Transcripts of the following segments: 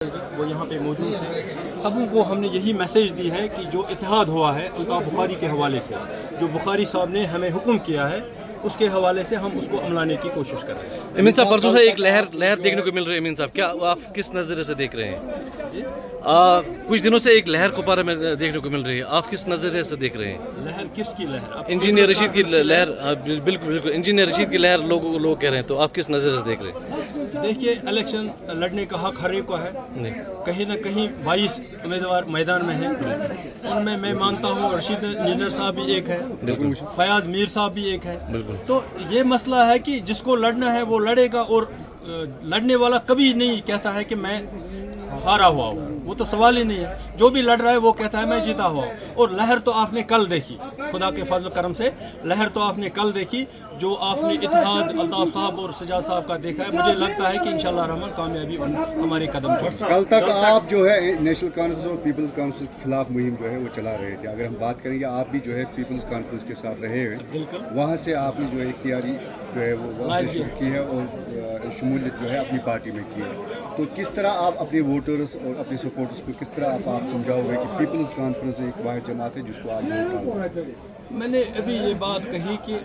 وہ یہاں پہ موجود تھے. سبوں کو ہم نے یہی میسیج دی ہے کہ جو اتحاد ہوا ہے الطاف بخاری کے حوالے سے، جو بخاری صاحب نے ہمیں حکم کیا ہے اس کے حوالے سے ہم اس کو عملانے کی کوشش کر رہے ہیں. امین صاحب پرسوں سے ایک لہر دیکھنے کو مل رہی ہے. امین صاحب کیا آپ کس نظریے سے دیکھ رہے ہیں؟ جی کچھ دنوں سے ایک لہر کوپوارہ میں دیکھنے کو مل رہی ہے، آپ کس نظریے سے دیکھ رہے ہیں؟ لہر کس کی لہر؟ انجینئر رشید کی لہر. بالکل انجینئر رشید کی لہر لوگ کہہ رہے ہیں، تو آپ کس نظریے سے دیکھ رہے ہیں؟ دیکھیے الیکشن لڑنے کا حق ہر ایک کو ہے. کہیں نہ کہیں 22 امیدوار میدان میں ہیں. ان میں مانتا ہوں رشید انجینئر صاحب بھی ایک ہے، فیاض میر صاحب بھی ایک ہے. تو یہ مسئلہ ہے کہ جس کو لڑنا ہے وہ لڑے گا، اور لڑنے والا کبھی نہیں کہتا ہے کہ میں ہارا ہوا ہوں. وہ تو سوال ہی نہیں ہے. جو بھی لڑ رہا ہے وہ کہتا ہے میں جیتا ہوا ہوں. اور لہر تو آپ نے کل دیکھی، خدا کے فضل و کرم سے لہر تو آپ نے کل دیکھی. جو آپ نے اتحاد الطاف صاحب اور سجاد صاحب کا دیکھا ہے، مجھے لگتا ہے کہ انشاءاللہ الرحمن کامیابی ہمارے قدم چوم. کل تک آپ جو ہے نیشنل کانفرنس اور پیپلز کانفرنس کے خلاف مہم جو ہے وہ چلا رہے تھے. اگر ہم بات کریں گے، آپ بھی جو ہے پیپلز کانفرنس کے ساتھ رہے ہیں، وہاں سے آپ نے جو ہے اختیاری جو ہے وہ وہاں سے شروع کی ہے اور شمولیت جو ہے اپنی پارٹی میں کی ہے. تو کس طرح آپ اپنے ووٹرز اور اپنے سپورٹرز کو کس طرح آپ سمجھاؤ گے کہ پیپلز کانفرنس ایک واحد جماعت ہے جس کو آپ ووٹ ڈالیں؟ میں نے ابھی یہ بات کہی کہ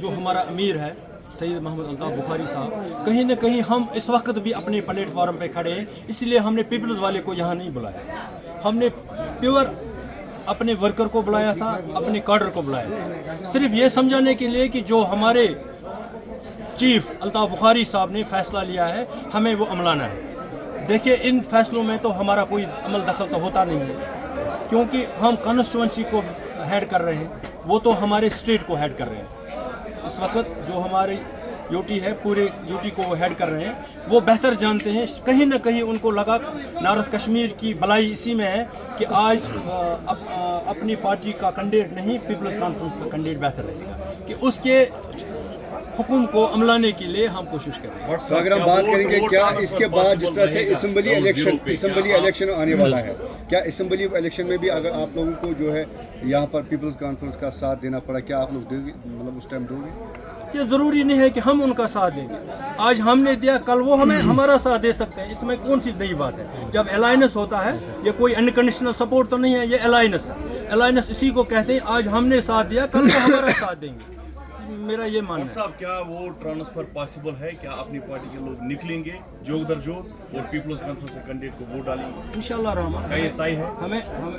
جو ہمارا امیر ہے سید محمد الطاف بخاری صاحب، کہیں نہ کہیں ہم اس وقت بھی اپنے پلیٹ فارم پہ کھڑے ہیں. اس لیے ہم نے پیپلز والے کو یہاں نہیں بلایا. ہم نے پیور اپنے ورکر کو بلایا تھا، اپنے کاڈر کو بلایا تھا، صرف یہ سمجھانے کے لیے کہ جو ہمارے چیف الطاف بخاری صاحب نے فیصلہ لیا ہے ہمیں وہ عملانا ہے. دیکھیے ان فیصلوں میں تو ہمارا کوئی عمل دخل تو ہوتا نہیں ہے، کیونکہ ہم کانسٹیچوئنسی کو ہیڈ کر رہے ہیں، وہ تو ہمارے اسٹیٹ کو ہیڈ کر رہے ہیں. اس وقت جو ہماری یوٹی ہے پورے یوٹی کو وہ ہیڈ کر رہے ہیں. وہ بہتر جانتے ہیں. کہیں نہ کہیں ان کو لگا نارتھ کشمیر کی بلائی اسی میں ہے کہ آج اپنی پارٹی کا کینڈیڈیٹ نہیں، پیپلز کانفرنس کا کینڈیڈیٹ بہتر رہے گا، کہ اس کے حکم کو عملانے کے لیے ہم کوشش کریں. اگر ہم بات کریں گے کیا اس کے بعد جس طرح سے اسمبلی الیکشن آنے والا ہے، کیا اسمبلی الیکشن میں بھی اگر آپ لوگوں کو جو ہے یہاں پر پیپلز کانفرنس کا ساتھ دینا پڑا، کیا آپ لوگ دیں گے، مطلب اس ٹائم دو گے؟ یہ ضروری نہیں ہے کہ ہم ان کا ساتھ دیں گے. آج ہم نے دیا، کل وہ ہمارا ساتھ دے سکتے ہیں. اس میں کون سی نئی بات ہے؟ جب الائنس ہوتا ہے، یہ کوئی انکنڈیشنل سپورٹ تو نہیں ہے، یہ الائنس ہے. الائنس اسی کو کہتے ہیں. آج ہم نے ساتھ دیا، کل وہ ہمارا ساتھ دیں گے. میرا یہ ماننا ہے. صاحب کیا وہ ٹرانسفر پاسبل ہے؟ کیا اپنی پارٹی کے لوگ نکلیں گے جوگ در جوگ اور پیپلز کانفرنس کے کینڈیڈیٹ کو ووٹ ڈالیں گے؟ انشاءاللہ الرحمن. کیا یہ طے ہے؟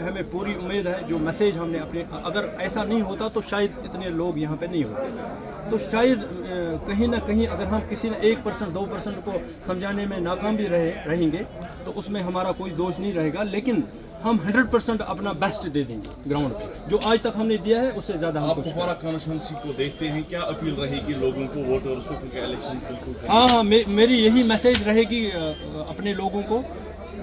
ہمیں پوری امید ہے. جو میسیج ہم نے اپنے، اگر ایسا نہیں ہوتا تو شاید اتنے لوگ یہاں پہ نہیں ہوتے. تو شاید کہیں نہ کہیں اگر ہم کسی نے 1% 2% کو سمجھانے میں ناکام بھی رہیں گے تو اس میں ہمارا کوئی دوش نہیں رہے گا. لیکن ہم 100% اپنا بیسٹ دے دیں گے گراؤنڈ پہ. جو آج تک ہم نے دیا ہے اس سے زیادہ ہم آپ کپوارہ کانسٹیچوئنسی کو دیکھتے ہیں، کیا اپیل رہے گی لوگوں کو ووٹرز کو، کیونکہ الیکشن بالکل؟ ہاں میری یہی میسیج رہے گی اپنے لوگوں کو،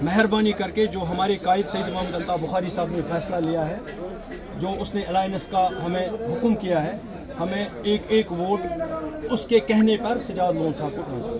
مہربانی کر کے جو ہمارے قائد سید محمد الطاف بخاری صاحب نے فیصلہ لیا ہے، جو اس نے الائنس کا ہمیں حکم کیا ہے، ہمیں ایک ووٹ اس کے کہنے پر سجاد لون صاحب کو ٹرانسفر